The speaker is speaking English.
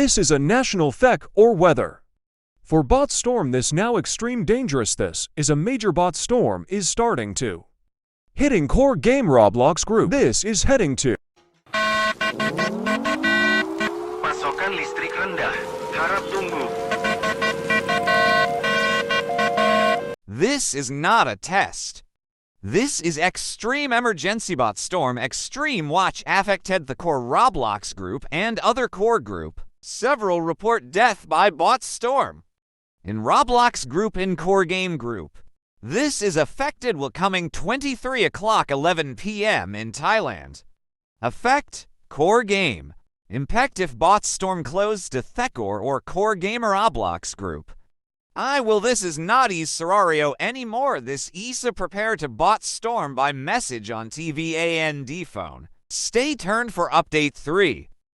This is a national FEC or weather. For bot storm this now extreme dangerous this is a major bot storm is starting to. Hitting core game Roblox group. This is heading to. Pasokan listrik rendah. Harap tunggu. This is not a test. This is extreme emergency bot storm. Extreme watch affected the core Roblox group and other core group. Several report death by bot storm. In Roblox group in core game group. This is affected will coming 23 o'clock 11 p.m. in Thailand. Affect core game. Impact if bot storm closed to Thekor or core gamer Roblox group. This is not EAS scenario anymore. This ESA prepare to bot storm by message on TV and phone. Stay tuned for update 3.